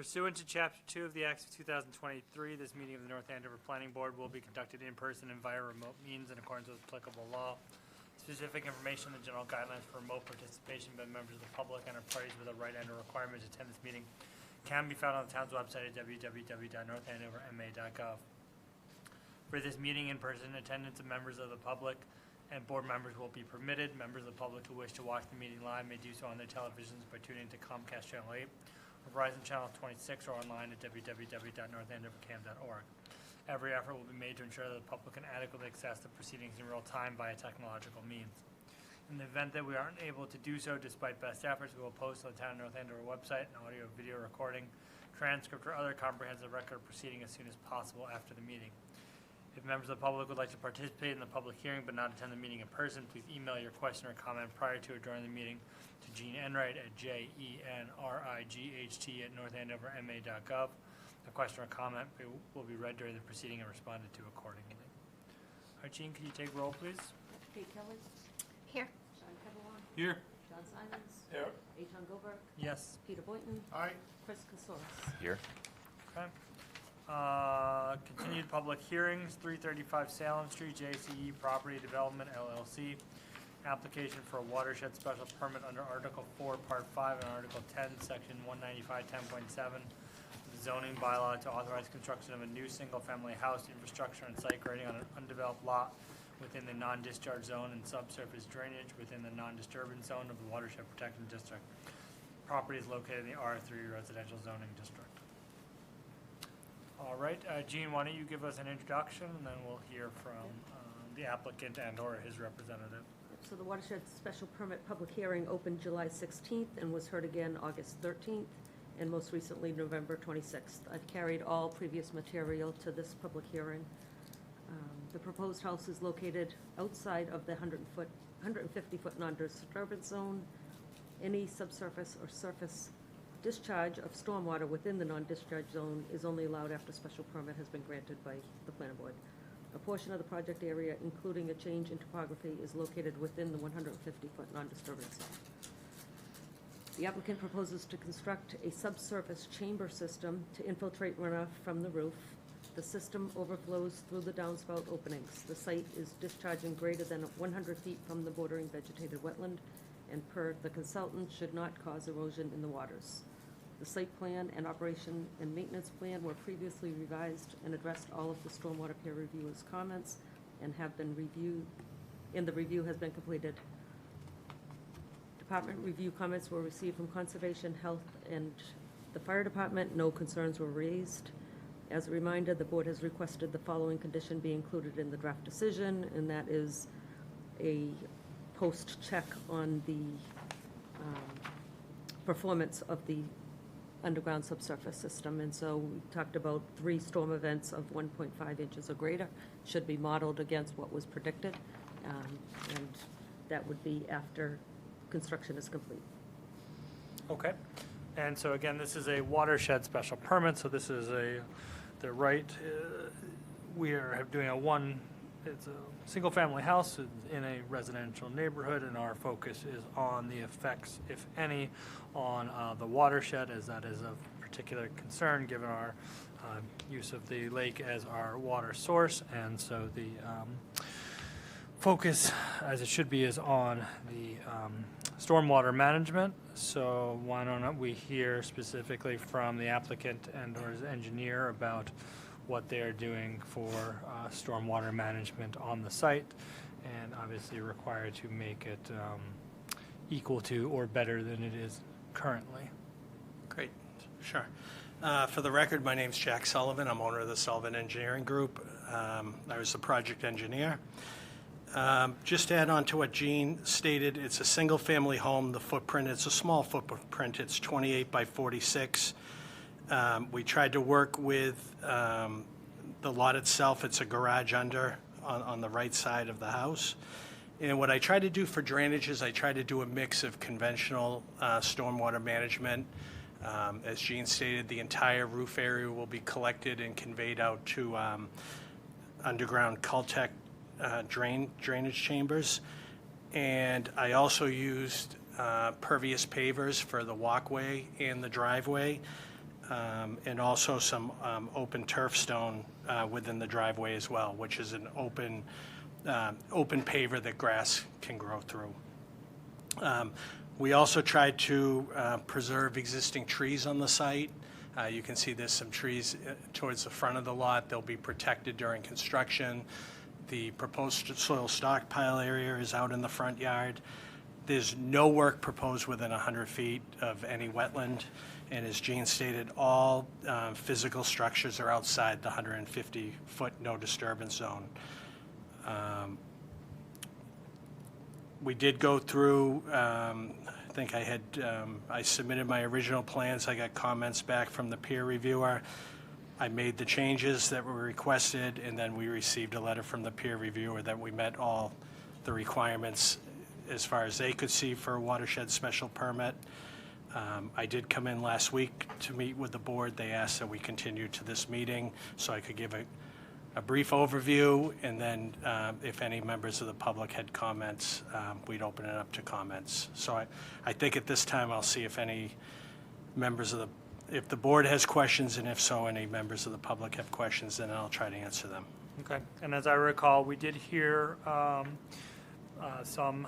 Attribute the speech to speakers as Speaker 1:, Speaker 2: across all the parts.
Speaker 1: Pursuant to Chapter 2 of the Acts of 2023, this meeting of the North Andover Planning Board will be conducted in person and via remote means in accordance with applicable law. Specific information and general guidelines for remote participation by members of the public and or parties with a right and or requirement to attend this meeting can be found on the town's website at www.northandoverma.gov. For this meeting in person, attendance of members of the public and board members will be permitted. Members of the public who wish to watch the meeting live may do so on their televisions by tuning into Comcast Channel 8, or Verizon Channel 26, or online at www.northandovercam.org. Every effort will be made to ensure that the public can adequately access the proceedings in real time via technological means. In the event that we aren't able to do so despite best efforts, we will post on the Town of North Andover website an audio video recording, transcript, or other comprehensive record of proceeding as soon as possible after the meeting. If members of the public would like to participate in the public hearing but not attend the meeting in person, please email your question or comment prior to or during the meeting to Jean Enright at JENRIGHT@northandoverma.gov. A question or comment will be read during the proceeding and responded to accordingly. All right, Jean, can you take roll, please?
Speaker 2: Kate Kelly.
Speaker 3: Here.
Speaker 2: Sean Kevin.
Speaker 1: Here.
Speaker 2: John Simons.
Speaker 1: Here.
Speaker 2: Eitan Gilbert.
Speaker 1: Yes.
Speaker 2: Peter Boynton.
Speaker 1: Aye.
Speaker 2: Chris Kasouris.
Speaker 4: Here.
Speaker 1: Okay. Continued public hearings, 335 Salem Street, JCE Property Development LLC. Application for a watershed special permit under Article 4, Part 5, and Article 10, Section 195-10.7 of the zoning bylaw to authorize construction of a new single-family house, infrastructure, and site grading on an undeveloped lot within the non-discharge zone and subsurface drainage within the non-disturbance zone of the Watershed Protection District. Property is located in the R3 residential zoning district. All right, Gene, why don't you give us an introduction, and then we'll hear from the applicant and or his representative.
Speaker 2: So the watershed special permit public hearing opened July 16th and was heard again August 13th and most recently November 26th. I've carried all previous material to this public hearing. The proposed house is located outside of the 150-foot non-disturbance zone. Any subsurface or surface discharge of stormwater within the non-discharge zone is only allowed after special permit has been granted by the planning board. A portion of the project area, including a change in topography, is located within the 150-foot non-disturbance zone. The applicant proposes to construct a subsurface chamber system to infiltrate runoff from the roof. The system overflows through the downspout openings. The site is discharging greater than 100 feet from the bordering vegetated wetland, and per the consultant, should not cause erosion in the waters. The site plan and operation and maintenance plan were previously revised and addressed all of the stormwater peer reviewers' comments and have been reviewed, and the review has been completed. Department review comments were received from Conservation, Health, and the Fire Department. No concerns were raised. As a reminder, the board has requested the following condition be included in the draft decision, and that is a post-check on the performance of the underground subsurface system. And so we talked about 3 storm events of 1.5 inches or greater should be modeled against what was predicted, and that would be after construction is complete.
Speaker 1: Okay. And so again, this is a watershed special permit, so this is the right, we are doing it's a single-family house in a residential neighborhood, and our focus is on the effects, if any, on the watershed, as that is of particular concern given our use of the lake as our water source. And so the focus, as it should be, is on the stormwater management. So why don't we hear specifically from the applicant and or his engineer about what they're doing for stormwater management on the site, and obviously required to make it equal to or better than it is currently.
Speaker 5: Great, sure. For the record, my name's Jack Sullivan. I'm owner of the Sullivan Engineering Group. I was the project engineer. Just to add on to what Gene stated, it's a single-family home. The footprint, it's a small footprint. It's 28 by 46. We tried to work with the lot itself. It's a garage under on the right side of the house. And what I try to do for drainage is I try to do a mix of conventional stormwater management. As Gene stated, the entire roof area will be collected and conveyed out to underground Caltech drainage chambers. And I also used pervious pavers for the walkway and the driveway. and also some open turf stone within the driveway as well, which is an open paver that grass can grow through. We also tried to preserve existing trees on the site. You can see there's some trees towards the front of the lot. They'll be protected during construction. The proposed soil stockpile area is out in the front yard. There's no work proposed within 100 feet of any wetland. And as Gene stated, all physical structures are outside the 150-foot no disturbance zone. We did go through, I think I submitted my original plans. I got comments back from the peer reviewer. I made the changes that were requested, and then we received a letter from the peer reviewer that we met all the requirements as far as they could see for a watershed special permit. I did come in last week to meet with the board. They asked that we continue to this meeting so I could give a brief overview, and then if any members of the public had comments, we'd open it up to comments. So I think at this time I'll see if any members of if the board has questions, and if so, any members of the public have questions, then I'll try to answer them.
Speaker 1: Okay, and as I recall, we did hear some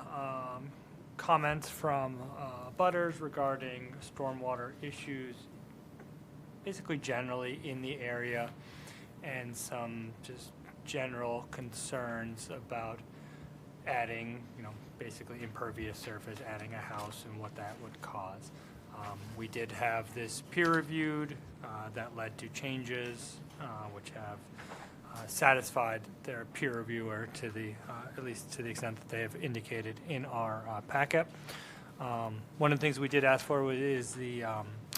Speaker 1: comments from butters regarding stormwater issues, basically generally in the area, and some just general concerns about adding, basically impervious surface, adding a house and what that would cause. We did have this peer reviewed that led to changes which have satisfied their peer reviewer to the at least to the extent that they have indicated in our packet. One of the things we did ask for is the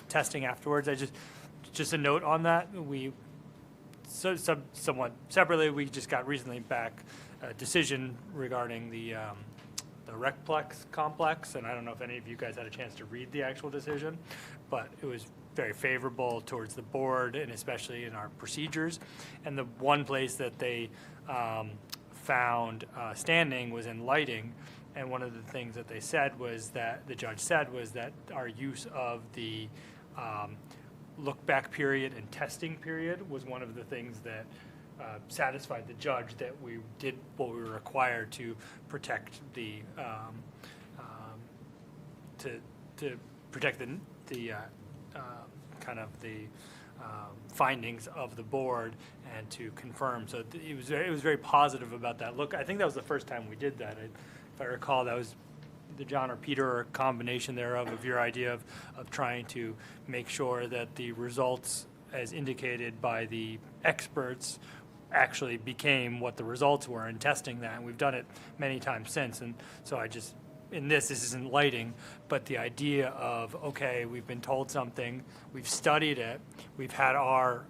Speaker 1: testing afterwards. Just a note on that, we somewhat separately, we just got recently back a decision regarding the Recplex complex, and I don't know if any of you guys had a chance to read the actual decision, but it was very favorable towards the board and especially in our procedures. And the one place that they found standing was in lighting, and one of the things that they said was that the judge said was that our use of the look-back period and testing period was one of the things that satisfied the judge that we did what we were required to protect the to protect the kind of the findings of the board and to confirm. So it was very positive about that. Look, I think that was the first time we did that. If I recall, that was the John or Peter or a combination thereof of your idea of trying to make sure that the results as indicated by the experts actually became what the results were in testing that. And we've done it many times since. And so this isn't lighting, but the idea of, okay, we've been told something, we've studied it, we've had our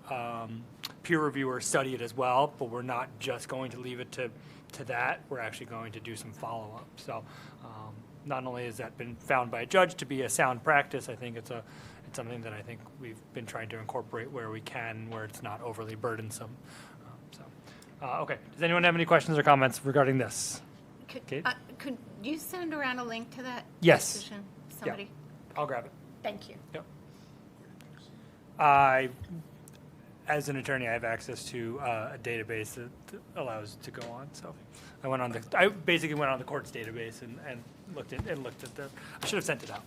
Speaker 1: peer reviewer study it as well, but we're not just going to leave it to that, we're actually going to do some follow-up. So not only has that been found by a judge to be a sound practice, I think it's something that I think we've been trying to incorporate where we can, where it's not overly burdensome. Okay, does anyone have any questions or comments regarding this?
Speaker 3: Could you send around a link to that
Speaker 1: Yes.
Speaker 3: decision? Somebody?
Speaker 1: Yeah. I'll grab it.
Speaker 3: Thank you.
Speaker 1: Yep. As an attorney, I have access to a database that allows to go on. So I basically went on the court's database and looked at the. I should have sent it out.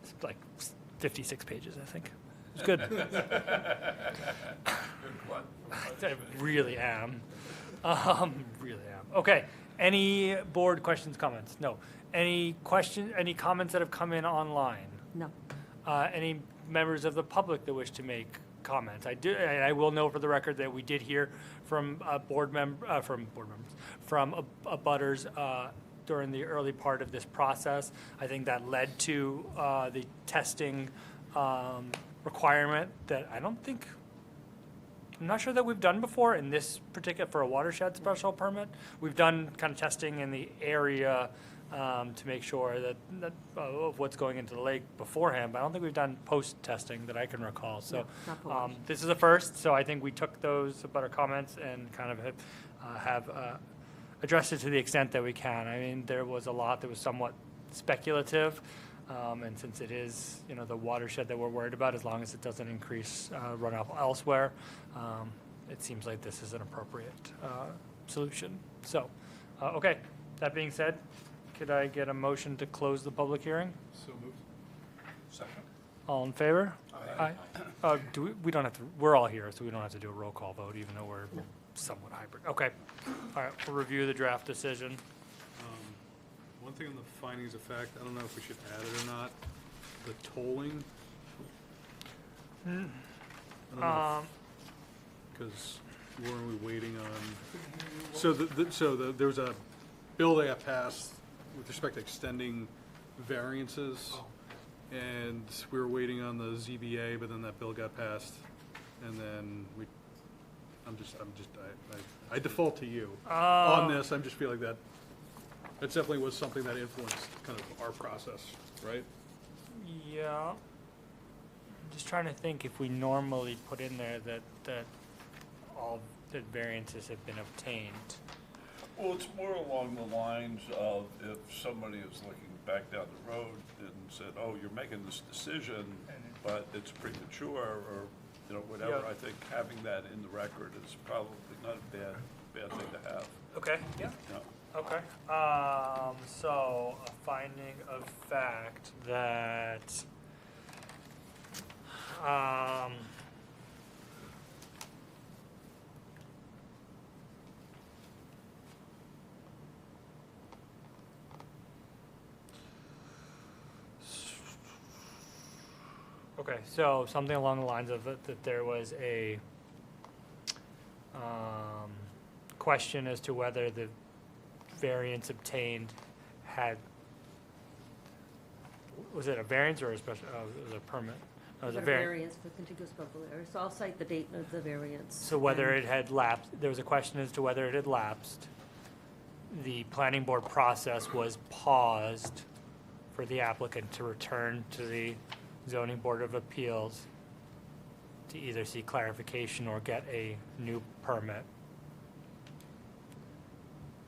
Speaker 1: It's like 56 pages, I think. It's good. I really am. Really am. Okay. Any board questions, comments? No. Any comments that have come in online?
Speaker 2: No.
Speaker 1: Any members of the public that wish to make comments? I will note for the record that we did hear from abutters during the early part of this process. I think that led to the testing requirement that I'm not sure that we've done before in this particular, for a watershed special permit. We've done kind of testing in the area to make sure that of what's going into the lake beforehand, but I don't think we've done post-testing that I can recall. So
Speaker 2: not for watershed.
Speaker 1: this is a first, so I think we took those abutter comments and kind of have addressed it to the extent that we can. I mean, there was a lot that was somewhat speculative. And since it is, the watershed that we're worried about, as long as it doesn't increase runoff elsewhere, it seems like this is an appropriate solution. So, okay, that being said, could I get a motion to close the public hearing?
Speaker 4: So moved. Second.
Speaker 1: All in favor?
Speaker 4: Aye.
Speaker 1: We don't have to, we're all here, so we don't have to do a roll call vote, even though we're somewhat hybrid. Okay, all right, we'll review the draft decision.
Speaker 4: One thing on the findings of fact, I don't know if we should add it or not, the tolling. I don't know, because weren't we waiting on, so there was a bill that got passed with respect to extending variances, and we were waiting on the ZBA, but then that bill got passed, and then I default to you on this. I'm just feeling that definitely was something that influenced kind of our process, right?
Speaker 1: Yeah. I'm just trying to think if we normally put in there that all the variances have been obtained.
Speaker 6: Well, it's more along the lines of if somebody is looking back down the road and said, oh, you're making this decision, but it's premature, or, whatever.
Speaker 1: Yeah.
Speaker 6: I think having that in the record is probably not a bad thing to have.
Speaker 1: Okay, yeah.
Speaker 6: No.
Speaker 1: Okay, so a finding of fact that, okay, so something along the lines of that there was a, question as to whether the variance obtained was it a variance or a special, it was a permit? It was a
Speaker 2: variance for contiguous buffalo area, so I'll cite the date of the variance.
Speaker 1: So whether
Speaker 2: and-
Speaker 1: it had lapsed, there was a question as to whether it had lapsed. The planning board process was paused for the applicant to return to the zoning board of appeals to either seek clarification or get a new permit.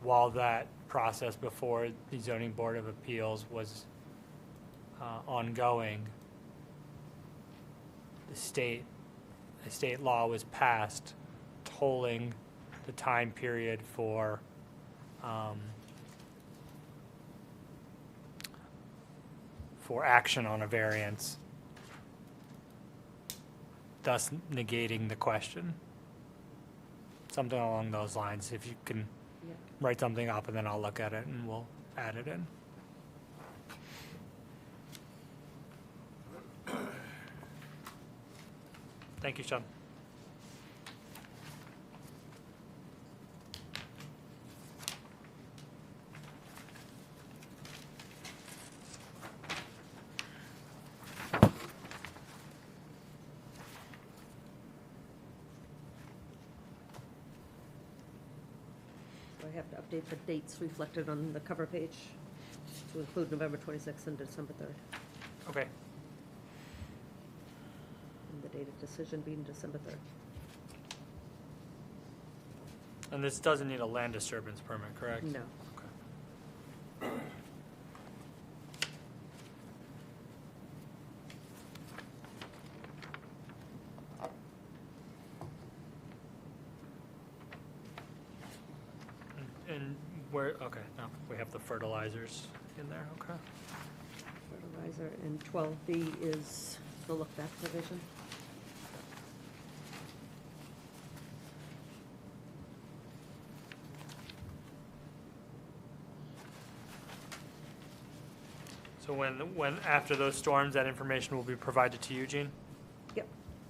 Speaker 1: While that process before the zoning board of appeals was ongoing, a state law was passed tolling the time period for action on a variance, thus negating the question. Something along those lines. If you can
Speaker 2: Yeah.
Speaker 1: write something up, and then I'll look at it and we'll add it in. Thank you, Sean.
Speaker 2: So I have to update the dates reflected on the cover page to include November 26th and December 3rd,
Speaker 1: Okay.
Speaker 2: and the date of decision being December 3rd.
Speaker 1: And this doesn't need a land disturbance permit, correct?
Speaker 2: No.
Speaker 1: Okay. And where, okay, no, we have the fertilizers in there, okay.
Speaker 2: Fertilizer, and 12B is the look-back provision.
Speaker 1: So when after those storms, that information will be provided to Eugene?
Speaker 2: Yep.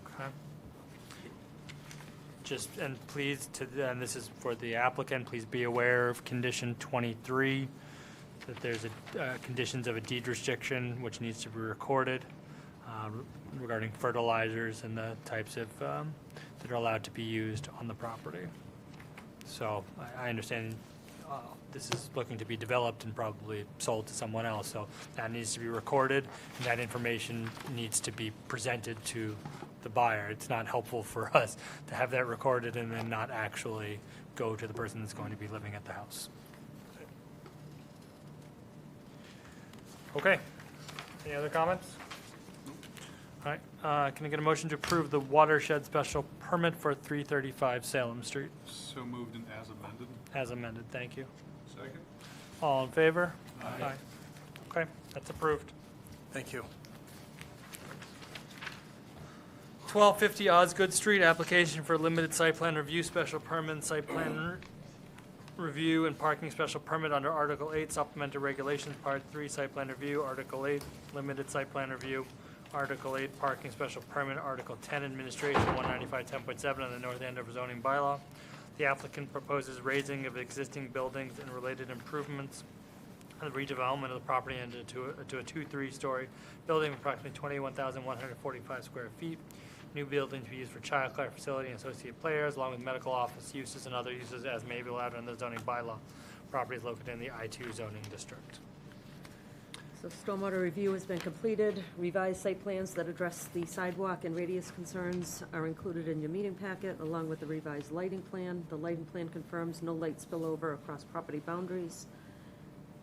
Speaker 1: Okay. Just, and please, and this is for the applicant, please be aware of condition 23, that there's conditions of a deed restriction which needs to be recorded regarding fertilizers and the types of, that are allowed to be used on the property. So I understand this is looking to be developed and probably sold to someone else, so that needs to be recorded, and that information needs to be presented to the buyer. It's not helpful for us to have that recorded and then not actually go to the person that's going to be living at the house. Okay. Any other comments? All right, can I get a motion to approve the watershed special permit for 335 Salem Street?
Speaker 4: So moved and as amended.
Speaker 1: As amended, thank you.
Speaker 6: Second?
Speaker 1: All in favor? Aye. Okay, that's approved.
Speaker 5: Thank you.
Speaker 1: 1250 Osgood Street, application for limited site plan review, special permit, and site plan review and parking special permit under Article 8 supplemental regulations, Part 3 site plan review, Article 8 limited site plan review, Article 8 parking special permit, Article 10 administration, 195-10.7 of the North Andover zoning bylaw. The applicant proposes raising of existing buildings and related improvements and the redevelopment of the property into a 2-3-story building of approximately 21,145 square feet. New building to be used for childcare facility and associated players, along with medical office uses and other uses as may be allowed under the zoning bylaw. Property is located in the I-2 zoning district.
Speaker 2: So stormwater review has been completed. Revised site plans that address the sidewalk and radius concerns are included in your meeting packet, along with the revised lighting plan. The lighting plan confirms no light spillover across property boundaries,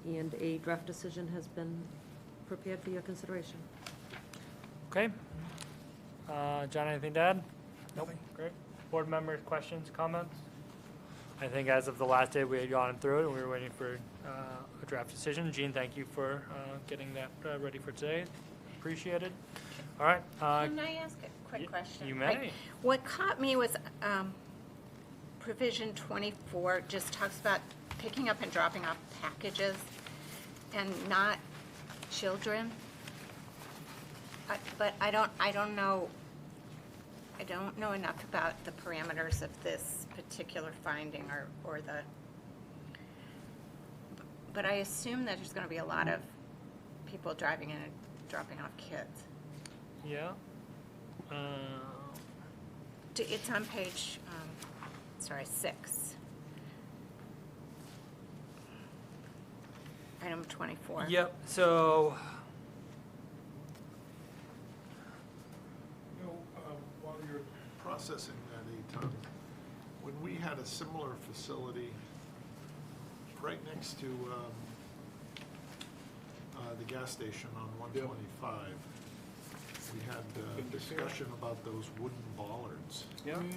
Speaker 2: and a draft decision has been prepared for your consideration.
Speaker 1: Okay. John, anything to add?
Speaker 5: Nothing.
Speaker 1: Great. Board members, questions, comments? I think as of the last day, we had gone through it, and we were waiting for a draft decision. Jean, thank you for getting that ready for today. Appreciate it. All right.
Speaker 3: Can I ask a quick question?
Speaker 1: You may.
Speaker 3: What caught me was provision 24 just talks about picking up and dropping off packages and not children. But I don't know enough about the parameters of this particular finding or the, but I assume that there's going to be a lot of people driving in and dropping off kids.
Speaker 1: Yeah.
Speaker 3: It's on page, 6. Item 24.
Speaker 1: Yep. So.
Speaker 7: While you're processing that, Eton, when we had a similar facility right next to the gas station on 125, we had discussion about those wooden bollards.
Speaker 1: Yeah.
Speaker 7: And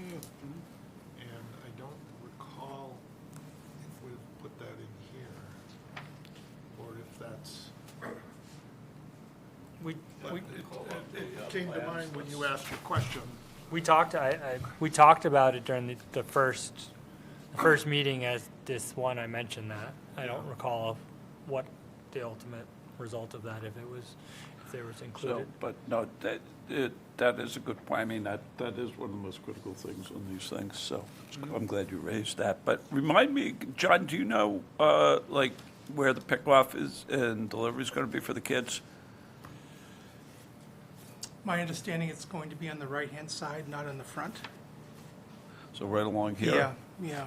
Speaker 7: I don't recall if we've put that in here, or if that's,
Speaker 1: We
Speaker 7: it came to mind when you asked your question.
Speaker 1: we talked. We talked about it during the first meeting as this one. I mentioned that. I don't recall what the ultimate result of that, if there was included.
Speaker 6: So, but no, that is a good point. I mean, that is one of the most critical things on these things, so I'm glad you raised that. But remind me, John, do you know, like, where the pickoff is and delivery is going to be for the kids?
Speaker 8: My understanding, it's going to be on the right-hand side, not in the front.
Speaker 6: So right along here?
Speaker 8: Yeah, yeah.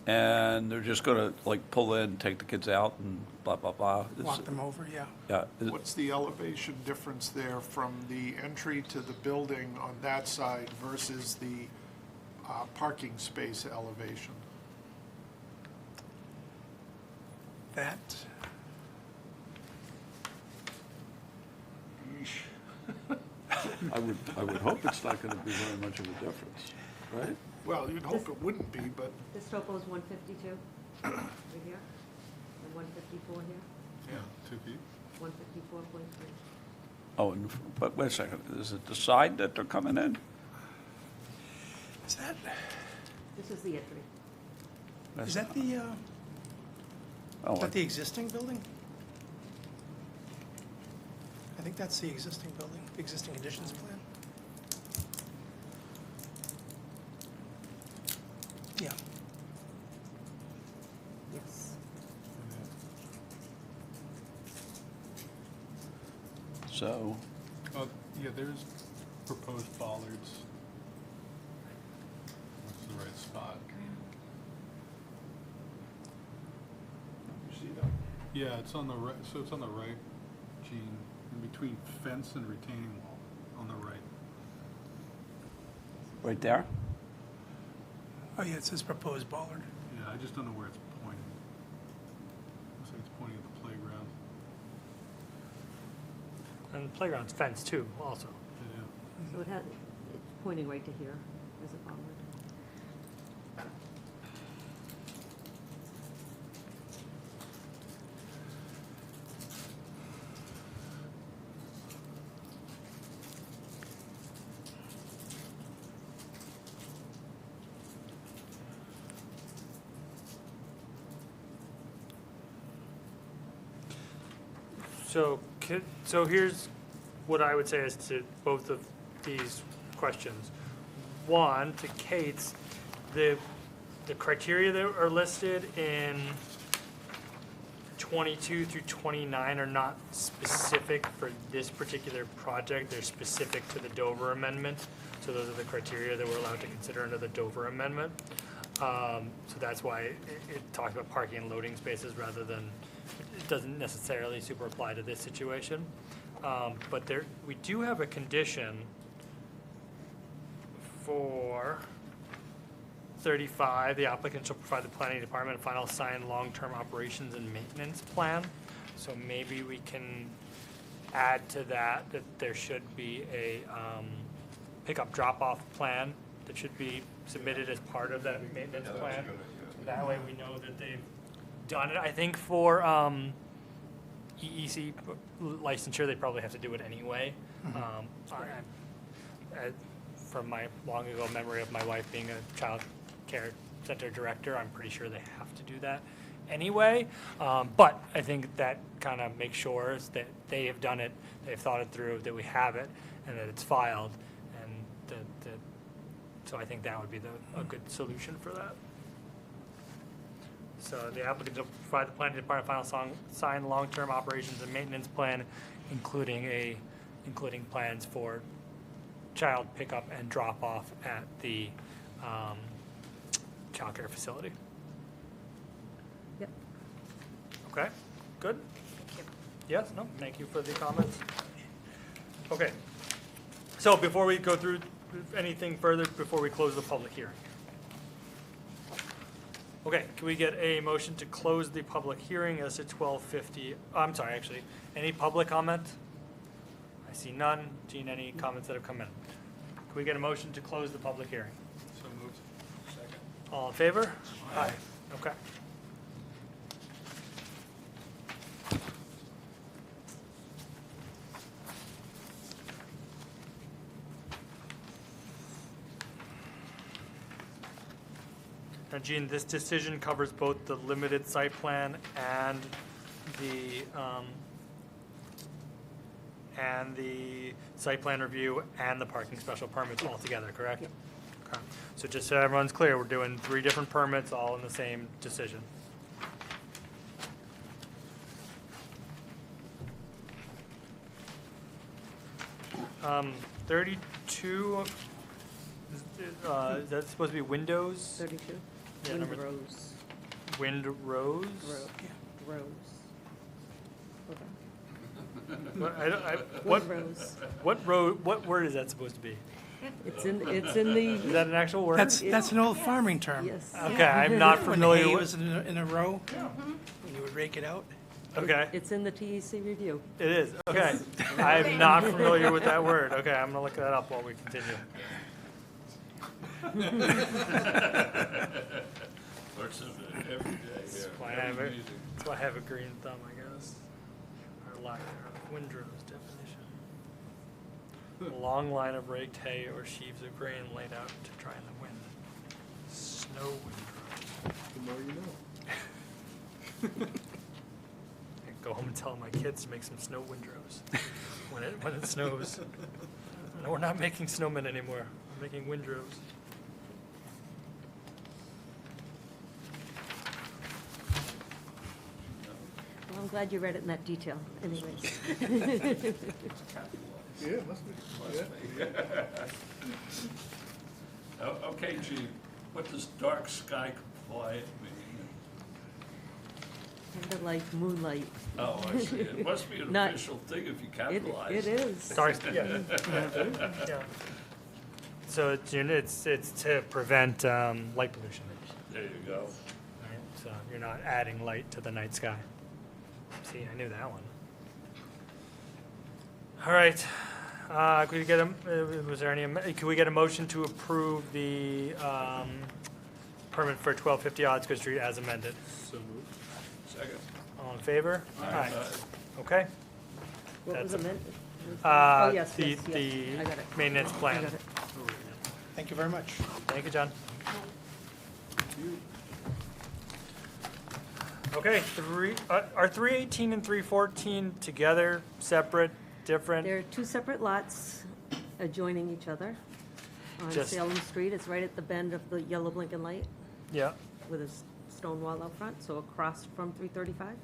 Speaker 6: And they're just going to, like, pull in, take the kids out and blah, blah, blah?
Speaker 8: Walk them over, yeah.
Speaker 6: Yeah.
Speaker 7: What's the elevation difference there from the entry to the building on that side versus the parking space elevation?
Speaker 8: That,
Speaker 6: I would hope it's not going to be very much of a difference, right?
Speaker 7: Well, you'd hope it wouldn't be, but,
Speaker 2: This topo is 152 right here, and 154 here,
Speaker 7: yeah,
Speaker 4: 2 feet.
Speaker 2: 154.3.
Speaker 6: Oh, but wait a second, is it the side that they're coming in?
Speaker 8: is that
Speaker 2: This is the entry.
Speaker 6: That's
Speaker 8: is that
Speaker 6: not-
Speaker 8: the,
Speaker 6: Oh,
Speaker 8: is that the existing building? I think that's the existing building, the existing conditions plan. Yeah,
Speaker 2: Yes.
Speaker 6: So,
Speaker 4: Yeah, there's proposed bollards. That's the right spot.
Speaker 6: you see that?
Speaker 4: Yeah, it's on the right, so it's on the right, Gene, in between fence and retaining wall, on the right.
Speaker 6: Right there?
Speaker 8: oh yeah, it says proposed bollard.
Speaker 4: Yeah, I just don't know where it's pointing. Looks like it's pointing at the playground.
Speaker 1: And the playground's fenced too, also.
Speaker 4: Yeah.
Speaker 2: So it's pointing right to here as a bollard.
Speaker 1: So here's what I would say as to both of these questions. One, to Kate's, the criteria that are listed in 22 through 29 are not specific for this particular project. They're specific to the Dover Amendment. So those are the criteria that we're allowed to consider under the Dover Amendment. So that's why it talks about parking and loading spaces rather than, it doesn't necessarily super apply to this situation. But we do have a condition for 35, the applicant shall provide the planning department a final signed long-term operations and maintenance plan. So maybe we can add to that there should be a pickup drop-off plan that should be submitted as part of that maintenance plan. That way we know that they've done it. I think for EEC licensure, they probably have to do it anyway. From my long ago memory of my wife being a child care center director, I'm pretty sure they have to do that anyway. But I think that kind of makes sure that they have done it, they've thought it through, that we have it, and that it's filed, and so I think that would be a good solution for that. So the applicant will provide the planning department final signed long-term operations and maintenance plan, including plans for child pickup and drop-off at the childcare facility.
Speaker 2: Yep.
Speaker 1: Okay, good? Yes, no, thank you for the comments. Okay, so before we go through anything further, before we close the public hearing. Okay, can we get a motion to close the public hearing as at 12:50? I'm sorry, actually, any public comment? I see none. Gene, any comments that have come in? Can we get a motion to close the public hearing?
Speaker 4: So moved. Second.
Speaker 1: All in favor? Aye. Okay. Now, Gene, this decision covers both the limited site plan and the site plan review and the parking special permits all together, correct?
Speaker 2: Yep.
Speaker 1: Okay. So just so everyone's clear, we're doing 3 different permits all in the same decision. Um, 32, is that supposed to be windows?
Speaker 2: 32?
Speaker 1: Yeah, number-
Speaker 2: Windrows.
Speaker 1: Windrows?
Speaker 2: Rows. Hold on.
Speaker 1: What word is that supposed to be?
Speaker 2: It's in
Speaker 1: Is
Speaker 2: the,
Speaker 1: that an actual word?
Speaker 8: That's an old farming term.
Speaker 2: yes.
Speaker 1: Okay, I'm not
Speaker 8: When the hay
Speaker 1: familiar
Speaker 8: was
Speaker 1: with,
Speaker 8: in a row, and you would rake it out.
Speaker 1: okay,
Speaker 2: It's in the TEC review.
Speaker 1: it is, okay. I'm not familiar with that word. Okay, I'm gonna look that up while we continue.
Speaker 6: Looks at it every day,
Speaker 1: That's
Speaker 6: yeah.
Speaker 1: why I have a, that's why I have a green thumb, I guess. Or lack thereof. Windrows definition. A long line of raked hay or sheaves of grain laid out to dry in the wind. Snow windrows.
Speaker 7: The more you know.
Speaker 1: I go home and tell my kids to make some snow windrows when it snows. No, we're not making snowmen anymore. We're making windrows.
Speaker 2: Well, I'm glad you read it in that detail, anyways.
Speaker 7: Yeah, it must be.
Speaker 6: Okay, Gene, what does dark sky compliant mean?
Speaker 2: Kind of like moonlight.
Speaker 6: Oh, I see. It must be an
Speaker 2: Not-
Speaker 6: official thing if you
Speaker 2: It
Speaker 6: capitalize.
Speaker 2: is.
Speaker 1: Sorry, yeah. Yeah. So it's to prevent light pollution.
Speaker 6: There you go.
Speaker 1: Right? So you're not adding light to the night sky. See, I knew that one. All right. Could we get was there any, could we get a motion to approve the permit for 1250 Osgood Street as amended?
Speaker 4: So moved.
Speaker 6: Second.
Speaker 1: All in favor? Aye. Okay.
Speaker 2: What was
Speaker 1: That's-
Speaker 2: amended?
Speaker 1: Uh,
Speaker 2: Oh, yes,
Speaker 1: the-
Speaker 2: yes, yes.
Speaker 1: the
Speaker 2: I got it.
Speaker 1: maintenance
Speaker 2: I
Speaker 1: plan.
Speaker 2: got it.
Speaker 8: Thank you very much.
Speaker 1: Thank you, John. Okay, are 318 and 314 together, separate, different?
Speaker 2: There are two separate lots adjoining each other on
Speaker 1: Just-
Speaker 2: Salem Street. It's right at the bend of the yellow blinking light
Speaker 1: Yeah,
Speaker 2: with a stone wall out front, so across from 335,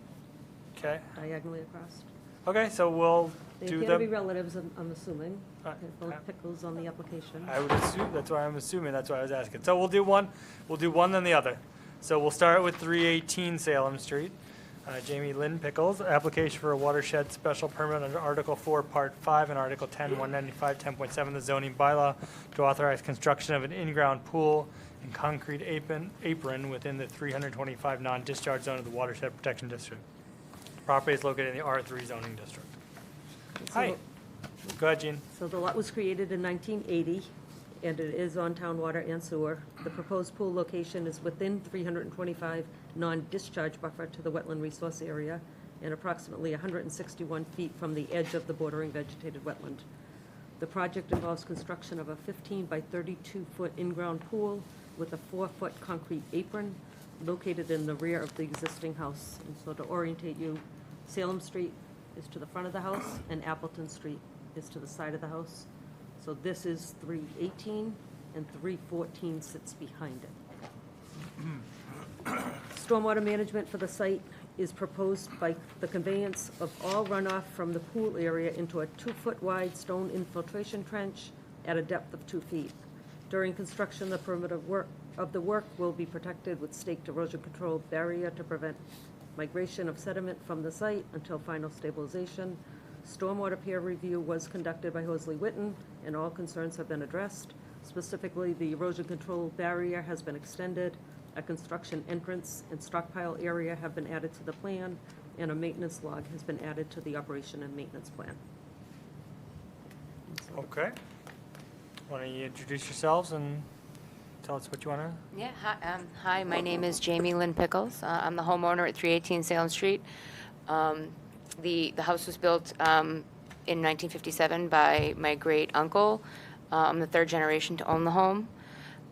Speaker 1: okay.
Speaker 2: diagonally across.
Speaker 1: Okay, so we'll
Speaker 2: They
Speaker 1: do
Speaker 2: appear to be
Speaker 1: them.
Speaker 2: relatives, I'm assuming.
Speaker 1: Uh,
Speaker 2: They're both Pickles on the application.
Speaker 1: I would assume, that's why I'm assuming, that's why I was asking. So we'll do one then the other. So we'll start with 318 Salem Street. Jamie Lynn Pickles, application for a watershed special permit under Article 4, Part 5, and Article 10, 195, 10.7, the zoning bylaw to authorize construction of an in-ground pool and concrete apron within the 325 non-discharge zone of the watershed protection district. Property is located in the R3 zoning district.
Speaker 2: So-
Speaker 1: Hi. Go ahead, Gene.
Speaker 2: So the lot was created in 1980, and it is on town water and sewer. The proposed pool location is within 325 non-discharge buffer to the wetland resource area and approximately 161 feet from the edge of the bordering vegetated wetland. The project involves construction of a 15 by 32-foot in-ground pool with a 4-foot concrete apron located in the rear of the existing house. And so to orientate you, Salem Street is to the front of the house, and Appleton Street is to the side of the house. So this is 318, and 314 sits behind it. Stormwater management for the site is proposed by the conveyance of all runoff from the pool area into a 2-foot wide stone infiltration trench at a depth of 2 feet. During construction, the perimeter of the work will be protected with staked erosion control barrier to prevent migration of sediment from the site until final stabilization. Stormwater peer review was conducted by Hosley Witten, and all concerns have been addressed. Specifically, the erosion control barrier has been extended, a construction entrance and stockpile area have been added to the plan, and a maintenance log has been added to the operation and maintenance plan. And so-
Speaker 1: Okay. Why don't you introduce yourselves and tell us what you want to?
Speaker 9: Yeah, hi, my name is Jamie Lynn Pickles. I'm the homeowner at 318 Salem Street. The house was built in 1957 by my great uncle. I'm the third generation to own the home.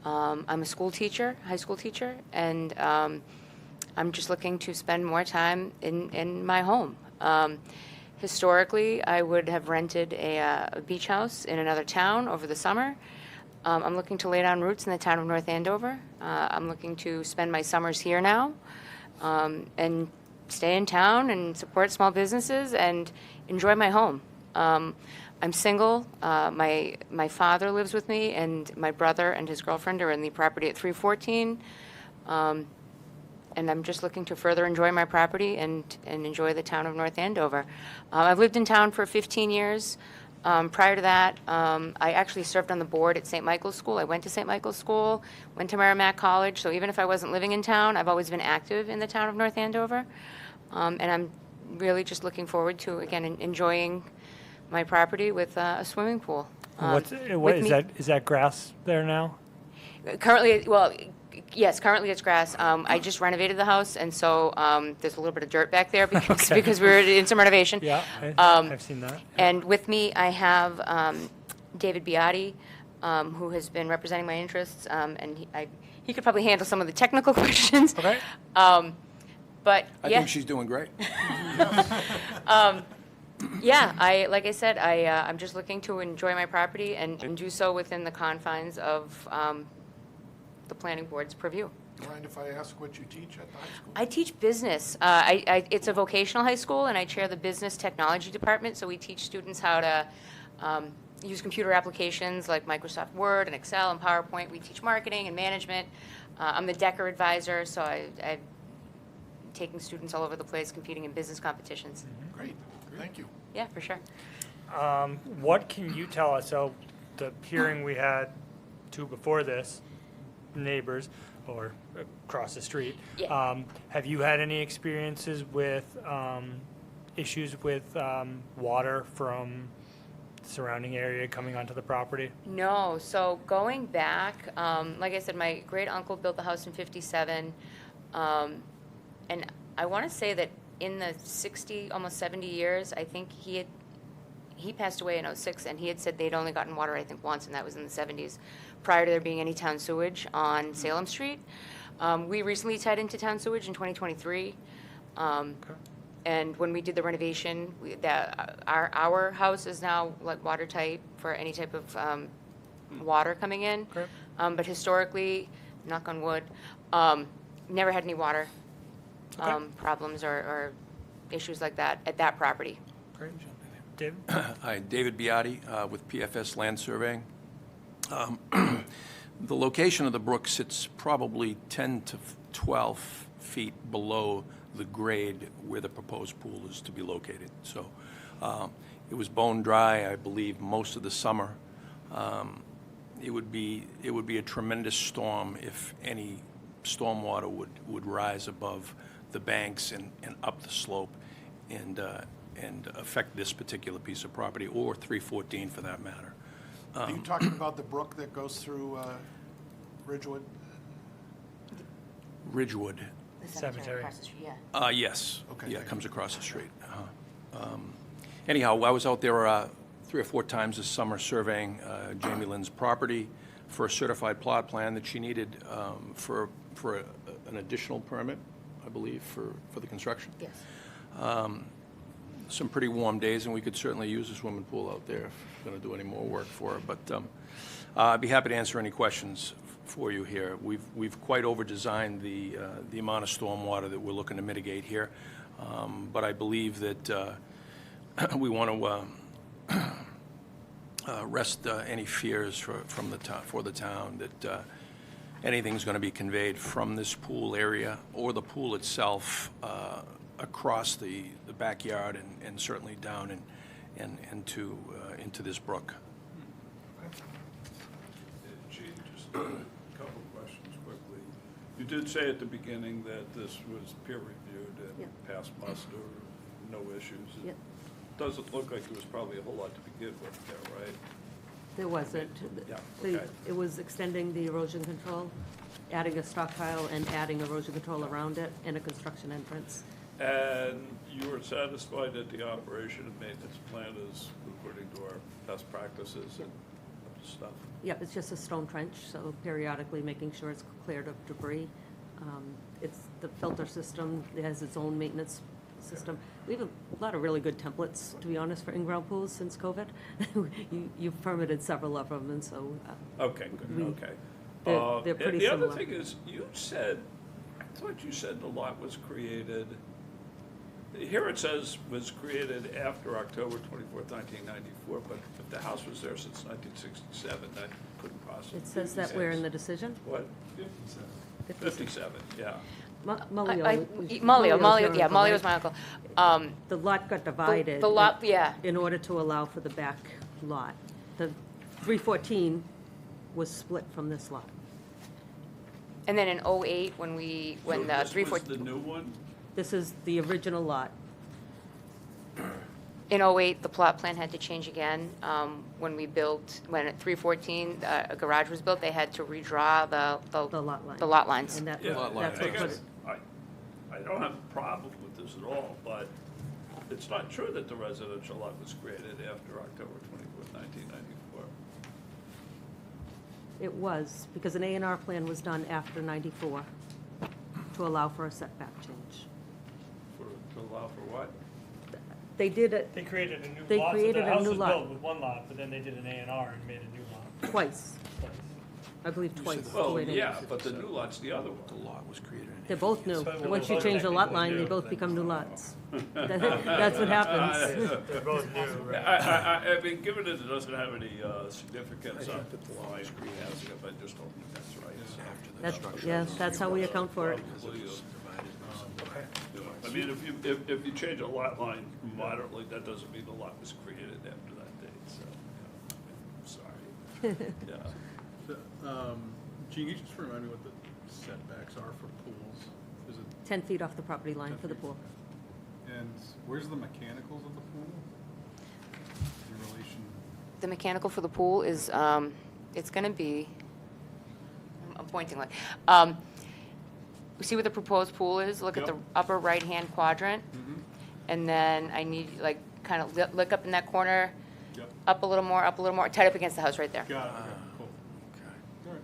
Speaker 9: I'm a school teacher, high school teacher, and I'm just looking to spend more time in my home. Historically, I would have rented a beach house in another town over the summer. I'm looking to lay down roots in the town of North Andover. I'm looking to spend my summers here now and stay in town and support small businesses and enjoy my home. I'm single. My father lives with me, and my brother and his girlfriend are in the property at 314. And I'm just looking to further enjoy my property and enjoy the town of North Andover. I've lived in town for 15 years. Prior to that, I actually served on the board at St. Michael's School. I went to St. Michael's School, went to Merrimack College, so even if I wasn't living in town, I've always been active in the town of North Andover. And I'm really just looking forward to, again, enjoying my property with a swimming pool.
Speaker 1: What
Speaker 9: with
Speaker 1: is
Speaker 9: me-
Speaker 1: that? Is that grass there now?
Speaker 9: Currently, well, yes, currently it's grass. I just renovated the house, and so there's a little bit of dirt back there because,
Speaker 1: Okay.
Speaker 9: because we were in some renovation.
Speaker 1: Yeah,
Speaker 9: Um,
Speaker 1: I've seen that.
Speaker 9: And with me, I have David Beati, who has been representing my interests, and he could probably handle some of the technical questions.
Speaker 1: Okay.
Speaker 9: But
Speaker 10: I
Speaker 9: yeah,
Speaker 10: think she's doing great.
Speaker 9: yeah. Like I said, I'm just looking to enjoy my property and do so within the confines of the planning board's purview.
Speaker 7: Mind if I ask what you teach at the high school?
Speaker 9: I teach business. It's a vocational high school, and I chair the business technology department. So we teach students how to use computer applications like Microsoft Word and Excel and PowerPoint. We teach marketing and management. I'm the Decker advisor, so I'm taking students all over the place competing in business competitions.
Speaker 7: Great, thank you.
Speaker 9: Yeah, for sure.
Speaker 1: What can you tell us? So the hearing we had two before this, neighbors or across the street.
Speaker 9: Yeah.
Speaker 1: Have you had any experiences with issues with water from surrounding area coming onto the property?
Speaker 9: No, so going back, like I said, my great uncle built the house in 57. And I want to say that in the 60, almost 70 years, I think he passed away in 06, and he had said they'd only gotten water, I think, once, and that was in the 70s, prior to there being any town sewage on Salem Street. We recently tied into town sewage in 2023. And when we did the renovation, our house is now like watertight for any type of water coming in.
Speaker 1: Okay.
Speaker 9: But historically, knock on wood, never had any water problems or issues like that at that property.
Speaker 1: Great. David?
Speaker 10: Hi, David Beati with PFS Land Surveying. The location of the brook sits probably 10 to 12 feet below the grade where the proposed pool is to be located. So it was bone dry, I believe, most of the summer. It would be a tremendous storm if any stormwater would rise above the banks and up the slope and affect this particular piece of property, or 314 for that matter.
Speaker 7: Are you talking about the brook that goes through Ridgewood?
Speaker 10: Ridgewood.
Speaker 9: The
Speaker 1: Cemetery.
Speaker 9: across the street, yeah.
Speaker 10: Yes.
Speaker 7: Okay,
Speaker 10: Yeah, it
Speaker 7: thank
Speaker 10: comes across the street. Anyhow, I was out there 3 or 4 times this summer surveying Jamie Lynn's property for a certified plot plan that she needed for an additional permit, I believe, for the construction.
Speaker 9: Yes.
Speaker 10: Some pretty warm days, and we could certainly use a swimming pool out there if we're going to do any more work for her. But I'd be happy to answer any questions for you here. We've quite over-designed the amount of stormwater that we're looking to mitigate here, but I believe that we want to rest any fears for the town that anything's going to be conveyed from this pool area or the pool itself across the backyard and certainly down and into this brook.
Speaker 6: Gene, just a couple questions quickly. You did say at the beginning that this was peer-reviewed
Speaker 2: Yeah.
Speaker 6: and passed muster, no issues.
Speaker 2: Yeah.
Speaker 6: It doesn't look like there was probably a whole lot to begin with there, right?
Speaker 2: There wasn't.
Speaker 6: Yeah,
Speaker 2: The-
Speaker 6: okay.
Speaker 2: It was extending the erosion control, adding a stockpile and adding erosion control around it, and a construction entrance.
Speaker 6: And you were satisfied that the operation and maintenance plan is according to our best practices and stuff?
Speaker 2: Yep, it's just a stone trench, so periodically making sure it's cleared of debris. It's the filter system, it has its own maintenance system. We have a lot of really good templates, to be honest, for in-ground pools since COVID. You've permitted several of them, and so
Speaker 6: Okay,
Speaker 2: We-
Speaker 6: good, okay.
Speaker 2: they're pretty
Speaker 6: The other
Speaker 2: similar.
Speaker 6: thing is, I thought you said the lot was created, here it says was created after October 24th, 1994, but if the house was there since 1967, that couldn't possibly
Speaker 2: it says
Speaker 6: be
Speaker 2: that where in the
Speaker 6: sense.
Speaker 2: decision?
Speaker 6: What? 57, yeah.
Speaker 2: Mullio.
Speaker 9: Yeah, Mullio was my uncle.
Speaker 2: The lot got divided.
Speaker 9: The lot, yeah.
Speaker 2: In order to allow for the back lot. The 314 was split from this lot.
Speaker 9: And then in '08, when
Speaker 6: So
Speaker 9: the
Speaker 6: this was
Speaker 9: 314.
Speaker 6: the new one?
Speaker 2: This is the original lot.
Speaker 9: In '08, the plot plan had to change again. When at 314, a garage was built, they had to redraw
Speaker 2: The lot line.
Speaker 9: the lot lines.
Speaker 2: And that,
Speaker 6: Yeah,
Speaker 10: Lot line.
Speaker 2: that's
Speaker 6: I
Speaker 2: what put
Speaker 6: guess
Speaker 2: it.
Speaker 6: I don't have a problem with this at all, but it's not true that the residential lot was created after October 24th, 1994.
Speaker 2: It was, because an A&R plan was done after 94 to allow for a setback change.
Speaker 6: To allow for what?
Speaker 2: They did it
Speaker 1: They created a new lot.
Speaker 2: They
Speaker 1: so
Speaker 2: created
Speaker 1: the
Speaker 2: a
Speaker 1: house
Speaker 2: new
Speaker 1: was
Speaker 2: lot.
Speaker 1: built with one lot, but then they did an A&R and made a new lot.
Speaker 2: twice,
Speaker 1: twice.
Speaker 2: I believe twice. the
Speaker 6: Well,
Speaker 2: way they-
Speaker 6: yeah, but the new lot's the other
Speaker 10: The
Speaker 6: one.
Speaker 10: lot was created in
Speaker 2: They're both new.
Speaker 1: So
Speaker 2: Once you
Speaker 1: both
Speaker 2: change the lot
Speaker 1: technically
Speaker 2: line, they
Speaker 1: new,
Speaker 2: both
Speaker 1: then-
Speaker 2: become new lots. That's what happens.
Speaker 1: They're both new, right?
Speaker 6: I mean, given that it doesn't have any significance on the line greenhouse, I just don't think that's right.
Speaker 2: That's, yeah, that's how we account for it.
Speaker 6: I mean, if you change a lot line moderately, that doesn't mean the lot was created after that date, so, I'm sorry. Yeah.
Speaker 4: Gene, can you just remind me what the setbacks are for pools? Is it,
Speaker 2: 10 feet off the property line for the pool.
Speaker 4: and where's the mechanicals of the pool in relation?
Speaker 9: the mechanical for the pool is, it's gonna be, I'm pointing like, see where the proposed pool is? Look at the
Speaker 4: Yep.
Speaker 9: upper right-hand quadrant. And then I need, like, kind of look up in that corner,
Speaker 4: Yep.
Speaker 9: up a little more, tight up against the house right there.
Speaker 4: Got it, okay, cool.
Speaker 10: Okay.
Speaker 4: All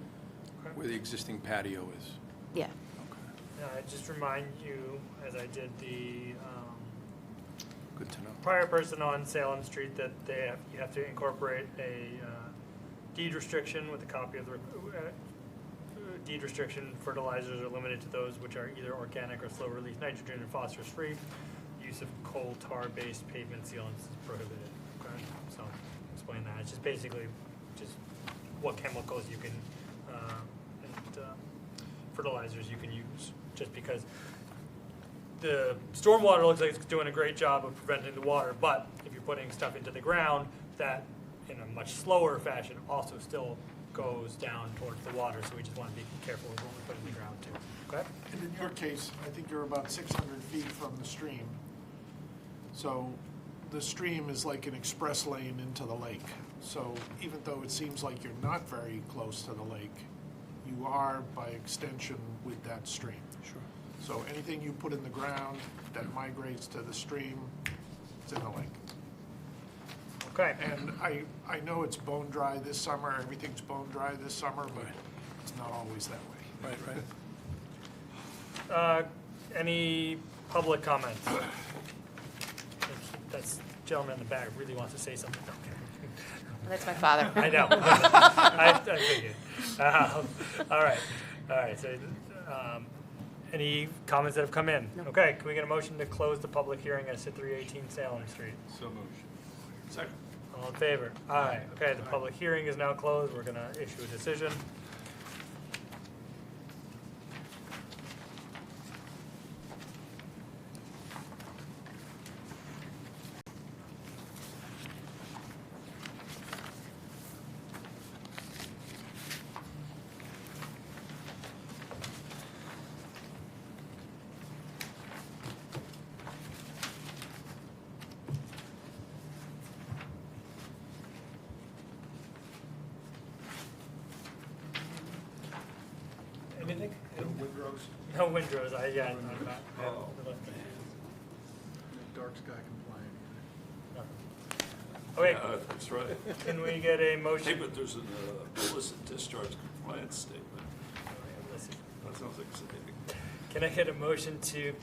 Speaker 4: right.
Speaker 10: Where the existing patio is.
Speaker 9: Yeah.
Speaker 1: I just remind you, as I did the
Speaker 10: Good to know.
Speaker 1: prior person on Salem Street, that you have to incorporate a deed restriction with a copy of the deed restriction. Fertilizers are limited to those which are either organic or slow-release nitrogen and phosphorus-free. Use of coal tar-based pavement sealants is prohibited. Okay, so explain that. It's just basically just what chemicals you can and fertilizers you can use. Just because the stormwater looks like it's doing a great job of preventing the water, but if you're putting stuff into the ground, that in a much slower fashion also still goes down towards the water, so we just want to be careful with what we put in the ground too, okay?
Speaker 7: And in your case, I think you're about 600 feet from the stream. So the stream is like an express lane into the lake. So even though it seems like you're not very close to the lake, you are by extension with that stream.
Speaker 10: Sure.
Speaker 7: So anything you put in the ground that migrates to the stream, it's in the lake.
Speaker 1: Okay,
Speaker 7: And I know it's bone dry this summer, everything's bone dry this summer, but it's not always that way.
Speaker 10: Right, right.
Speaker 1: any public comments? That's gentleman in the back really wants to say something.
Speaker 9: That's my father.
Speaker 1: I know. I figured. All right, so, any comments that have come in?
Speaker 2: No.
Speaker 1: Okay, can we get a motion to close the public hearing at 318 Salem Street?
Speaker 4: So moved. Second.
Speaker 1: All in favor? Aye. Okay, the public hearing is now closed. We're gonna issue a decision. Anything?
Speaker 4: Windrows,
Speaker 1: No windrows, I'm not.
Speaker 6: Oh.
Speaker 4: dark sky compliant.
Speaker 1: Okay,
Speaker 6: Yeah, that's right.
Speaker 1: can we get a
Speaker 6: Hey,
Speaker 1: motion?
Speaker 6: but there's an illicit discharge compliance statement. That sounds exciting.
Speaker 1: Can I get a motion to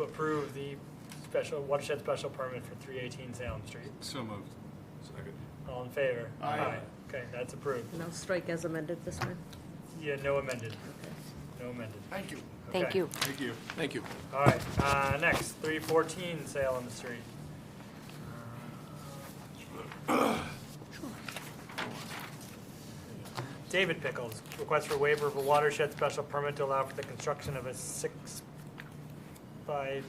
Speaker 1: approve the watershed special permit for 318 Salem Street?
Speaker 4: So moved.
Speaker 6: Second.
Speaker 1: All in favor?
Speaker 7: Aye.
Speaker 1: Okay, that's approved.
Speaker 2: And I'll strike as amended this time.
Speaker 1: Yeah, no amended. No amended.
Speaker 7: Thank you.
Speaker 9: Thank
Speaker 1: Okay.
Speaker 9: you.
Speaker 4: Thank you.
Speaker 10: Thank you.
Speaker 1: All right, next, 314 Salem Street. David Pickles, request for waiver of a watershed special permit to allow for the construction of a 6 by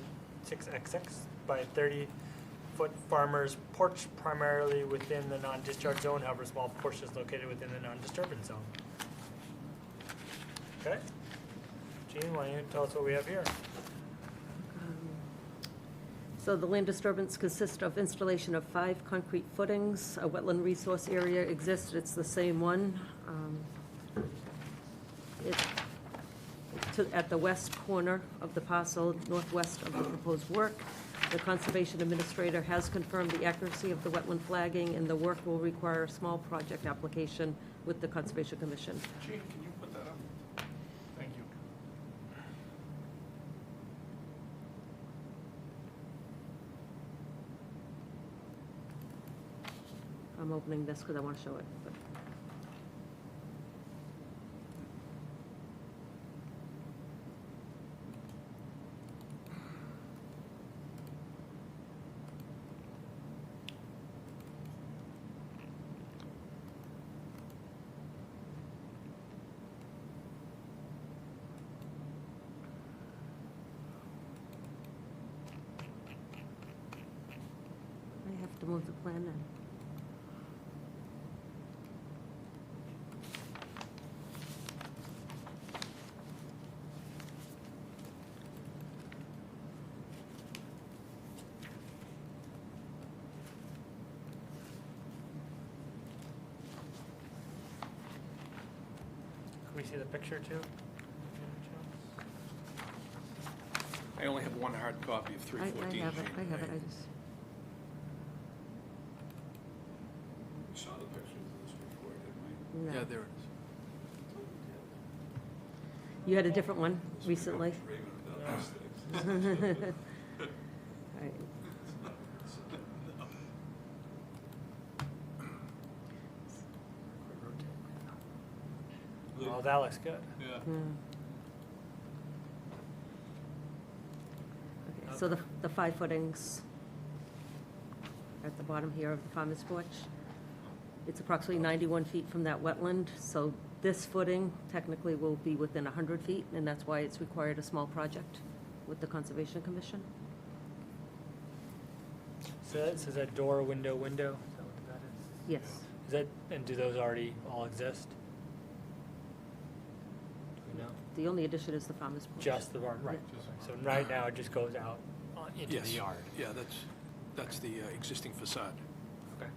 Speaker 1: 6XX by 30-foot farmer's porch primarily within the non-discharge zone, however, small portion is located within the non-disturbance zone. Okay? Gene, why don't you tell us what we have here?
Speaker 2: So the land disturbance consists of installation of 5 concrete footings. A wetland resource area exists, it's the same one. At the west corner of the parcel, northwest of the proposed work. The conservation administrator has confirmed the accuracy of the wetland flagging, and the work will require a small project application with the Conservation Commission.
Speaker 7: Gene, can you put that up? Thank you.
Speaker 2: I'm opening this because I want to show it, but. I have to move the plan in.
Speaker 1: we see the picture too?
Speaker 10: I only have one hard copy of
Speaker 2: I
Speaker 10: 314.
Speaker 2: have it, I just,
Speaker 6: We saw the pictures of this before, didn't we?
Speaker 2: no.
Speaker 10: Yeah, there it is.
Speaker 2: You had a different one recently?
Speaker 6: Raving about these things.
Speaker 2: Right.
Speaker 1: Oh, that looks good.
Speaker 6: Yeah.
Speaker 2: Okay, so the 5 footings at the bottom here of the farmer's porch, it's approximately 91 feet from that wetland, so this footing technically will be within 100 feet, and that's why it's required a small project with the Conservation Commission.
Speaker 1: So is that door, window, window? Is that what that is?
Speaker 2: Yes.
Speaker 1: Is that, and do those already all exist? Do we know?
Speaker 2: The only addition is the farmer's porch.
Speaker 1: Just the barn, right. So right now it just goes out into the
Speaker 10: Yes.
Speaker 1: yard.
Speaker 10: Yeah, that's the existing facade.
Speaker 1: Okay.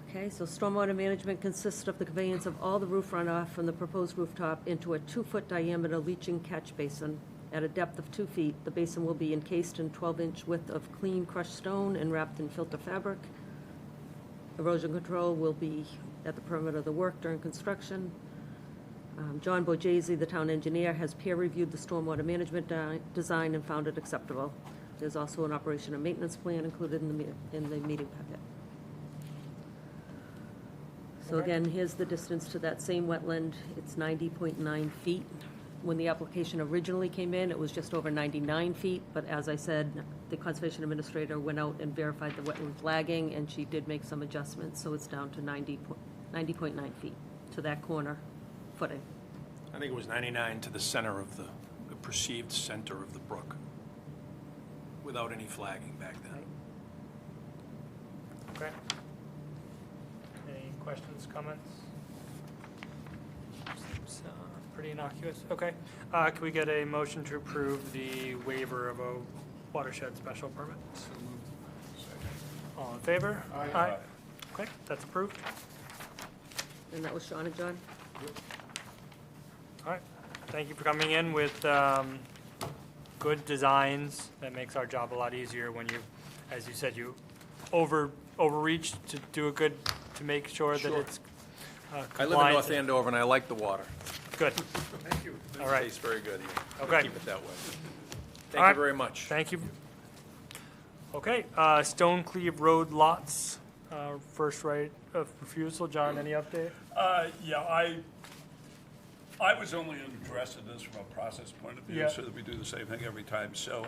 Speaker 2: Okay, so stormwater management consists of the conveyance of all the roof runoff from the proposed rooftop into a 2-foot diameter leaching catch basin. At a depth of 2 feet, the basin will be encased in 12-inch width of clean crushed stone and wrapped in filter fabric. Erosion control will be at the perimeter of the work during construction. John Bojasi, the town engineer, has peer-reviewed the stormwater management design and found it acceptable. There's also an operation and maintenance plan included in the meeting packet. So
Speaker 1: Okay.
Speaker 2: again, here's the distance to that same wetland. It's 90.9 feet. When the application originally came in, it was just over 99 feet, but as I said, the Conservation Administrator went out and verified the wetland flagging, and she did make some adjustments, so it's down to 90.9 feet to that corner footing.
Speaker 10: I think it was 99 to the center of the perceived center of the brook, without any flagging back then.
Speaker 1: Okay. Any questions, comments? Seems pretty innocuous. Okay. Can we get a motion to approve the waiver of a watershed special permit? All in favor?
Speaker 7: Aye.
Speaker 1: Okay, that's approved.
Speaker 2: And that was Sean and John?
Speaker 1: All right. Thank you for coming in with good designs. That makes our job a lot easier when you, as you said, you overreach to do a good, to make sure that
Speaker 10: Sure.
Speaker 1: it's
Speaker 10: I live in
Speaker 1: compliant.
Speaker 10: North Andover, and I like the water.
Speaker 1: Good.
Speaker 10: Thank you.
Speaker 1: All right.
Speaker 10: It tastes very good here. We'll
Speaker 1: Okay.
Speaker 10: Keep it that way.
Speaker 1: All
Speaker 10: Thank
Speaker 1: right.
Speaker 10: you very much.
Speaker 1: Thank you. Okay, Stone Cleave Road lots, first right of refusal. John, any update?
Speaker 6: Yeah, I was only interested in this from a process point of view,
Speaker 1: Yeah.
Speaker 6: so that we do the same thing every time. So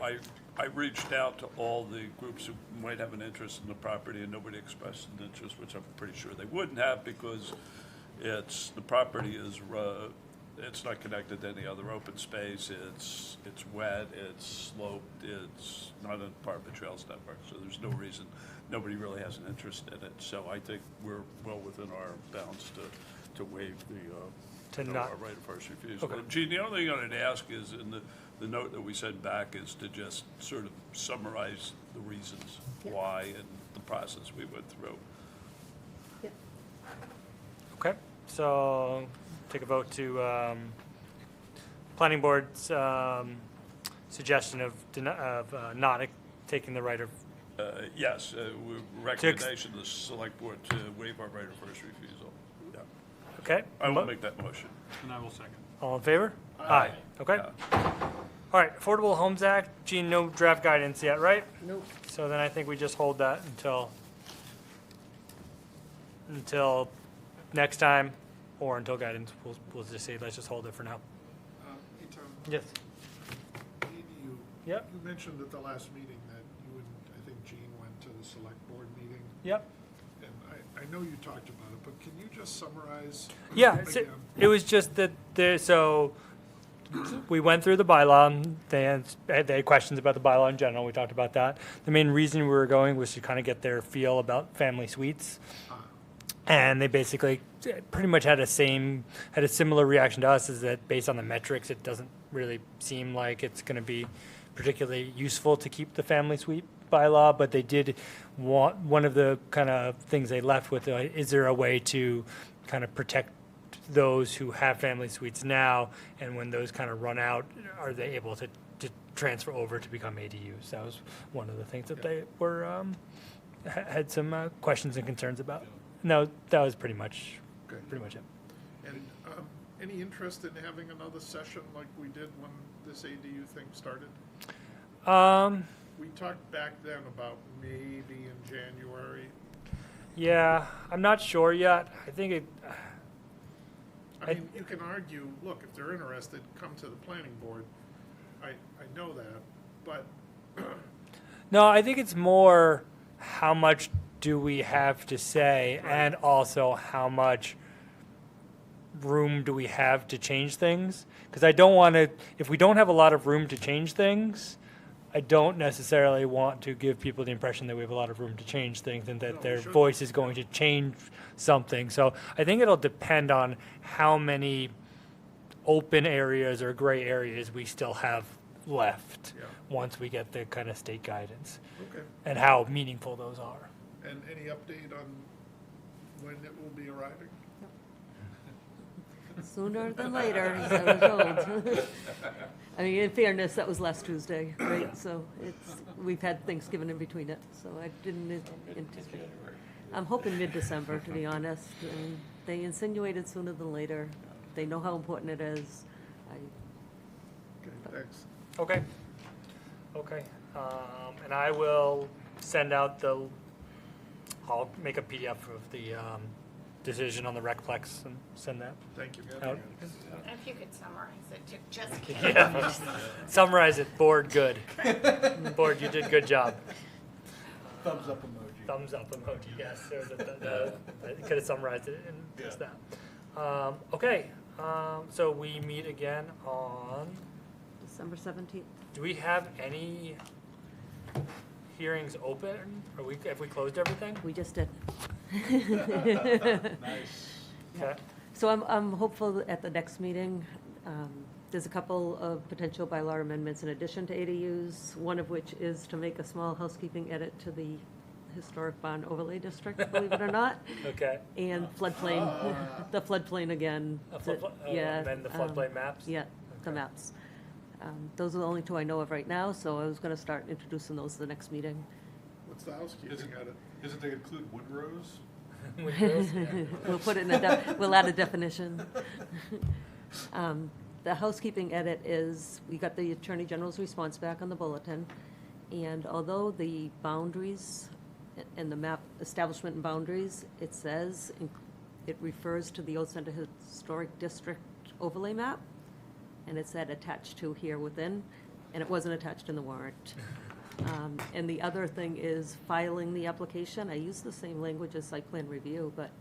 Speaker 6: I reached out to all the groups who might have an interest in the property, and nobody expressed an interest, which I'm pretty sure they wouldn't have, because the property is, it's not connected to any other open space, it's wet, it's sloped, it's not a part of the Trails Network, so there's no reason, nobody really has an interest in it. So I think we're well within our bounds to waive
Speaker 1: To not-
Speaker 6: our right of first refusal.
Speaker 1: Okay.
Speaker 6: Gene, the only thing I'd ask is, in the note that we send back, is to just sort of summarize the reasons why and the process we went through.
Speaker 2: Yep.
Speaker 1: Okay, so take a vote to planning board's suggestion of not taking the right of,
Speaker 6: Yes, recommendation to the select board to waive our right of first refusal. Yeah,
Speaker 1: okay?
Speaker 6: I will make that motion.
Speaker 4: And I will second.
Speaker 1: All in favor? Aye. Okay.
Speaker 6: Yeah.
Speaker 1: All right, Affordable Homes Act, Gene, no draft guidance yet, right?
Speaker 2: Nope.
Speaker 1: So then I think we just hold that until next time, or until guidance. We'll just say, let's just hold it for now.
Speaker 7: Hey, Tom,
Speaker 1: Yes.
Speaker 7: you
Speaker 1: Yep.
Speaker 7: mentioned at the last meeting that you and, I think Gene went to the select board meeting,
Speaker 1: Yep.
Speaker 7: and I know you talked about it, but can you just summarize?
Speaker 1: Yeah, so
Speaker 7: again?
Speaker 1: it was just that so we went through the bylaw. They had questions about the bylaw in general. We talked about that. The main reason we were going was to kind of get their feel about family suites. And they basically pretty much had a similar reaction to us, is that based on the metrics, it doesn't really seem like it's going to be particularly useful to keep the family suite bylaw, but they did want, one of the kind of things they left with, is there a way to kind of protect those who have family suites now, and when those kind of run out, are they able to transfer over to become ADUs? That was one of the things that they were, had some questions and concerns about. No, that was pretty much it.
Speaker 7: And any interest in having another session like we did when this ADU thing started? We talked back then about maybe in January.
Speaker 1: Yeah, I'm not sure yet. I think it,
Speaker 7: I mean, you can argue, look, if they're interested, come to the planning board. I know that, but
Speaker 1: no, I think it's more how much do we have to say, and also how much room do we have to change things? Because I don't want to, if we don't have a lot of room to change things, I don't necessarily want to give people the impression that we have a lot of room to change things and that their voice is going to change something. So I think it'll depend on how many open areas or gray areas we still have left once we get the kind of state guidance
Speaker 7: okay.
Speaker 1: and how meaningful those are.
Speaker 7: And any update on when it will be arriving?
Speaker 2: Sooner than later, as I was told. I mean, in fairness, that was last Tuesday, right? So we've had Thanksgiving in between it, so I didn't anticipate. I'm hoping mid-December, to be honest. And they insinuated sooner than later. They know how important it is.
Speaker 7: Okay, thanks.
Speaker 1: Okay. And I will send out I'll make a PDF of the decision on the Recplex and send that
Speaker 7: Thank you.
Speaker 1: out.
Speaker 3: If you could summarize it, just
Speaker 1: Yeah. Summarize it, board, good. Board, you did good job.
Speaker 4: Thumbs up emoji.
Speaker 1: Thumbs up emoji, yes. There was I could have summarized it in just that. Okay, so we meet again on,
Speaker 2: December 17th.
Speaker 1: do we have any hearings open? Have we closed everything?
Speaker 2: We just did.
Speaker 4: Nice.
Speaker 1: Okay.
Speaker 2: So I'm hopeful that at the next meeting. There's a couple of potential bylaw amendments in addition to ADUs, one of which is to make a small housekeeping edit to the historic barn overlay district, believe it or not.
Speaker 1: Okay.
Speaker 2: And floodplain, the floodplain again.
Speaker 1: Amend the floodplain maps?
Speaker 2: Yeah, the
Speaker 1: Okay.
Speaker 2: maps. Those are the only two I know of right now, so I was gonna start introducing those at the next meeting.
Speaker 7: What's the housekeeping edit?
Speaker 4: Isn't they include woodrows?
Speaker 2: We'll put it in we'll add a definition. The housekeeping edit is, we got the Attorney General's response back on the bulletin, and although the boundaries and the map establishment and boundaries, it says, it refers to the Old Center Historic District overlay map, and it said attached to here within, and it wasn't attached in the warrant. And the other thing is filing the application. I use the same language as site plan review, but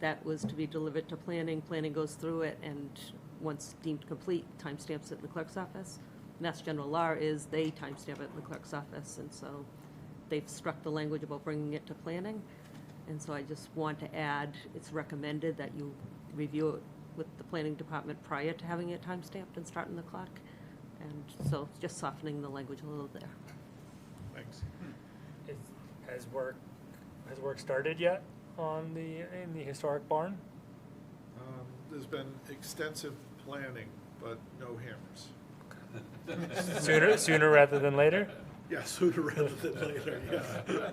Speaker 2: that was to be delivered to planning. Planning goes through it, and once deemed complete, timestamps it in the clerk's office. Mass General Law is they timestamp it in the clerk's office, and so they've struck the language about bringing it to planning. And so I just want to add, it's recommended that you review it with the planning department prior to having it timestamped and starting the clock. And so just softening the language a little there.
Speaker 7: Thanks.
Speaker 1: Has work started yet in the historic barn?
Speaker 7: There's been extensive planning, but no hammers.
Speaker 1: Sooner rather than later?
Speaker 7: Yeah, sooner rather than later, yeah.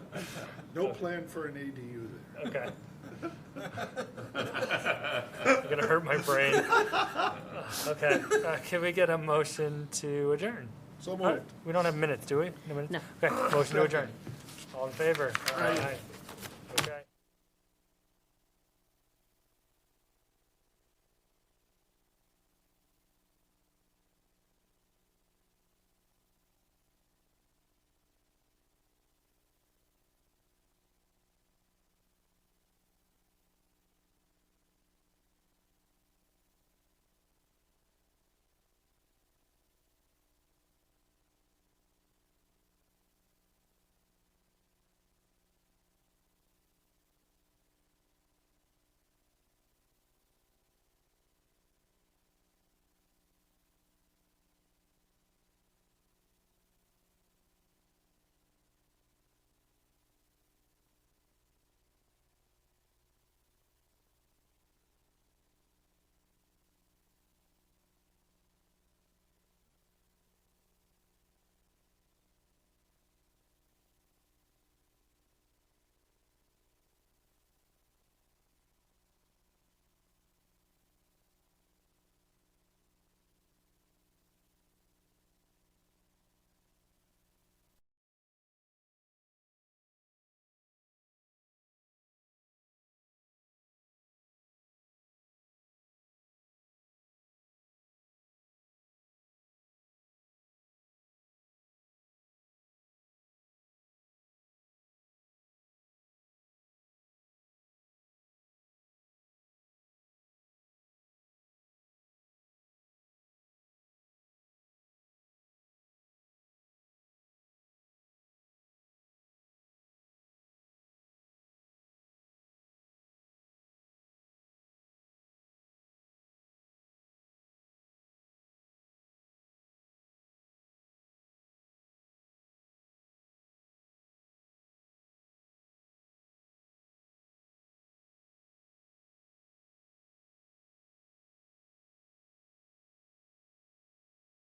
Speaker 7: No plan for an ADU there.
Speaker 1: Okay. You're gonna hurt my brain. Okay, can we get a motion to adjourn?
Speaker 7: So moved.
Speaker 1: We don't have minutes, do we? No minutes?
Speaker 2: No.
Speaker 1: Okay, motion to adjourn. All in favor? Aye.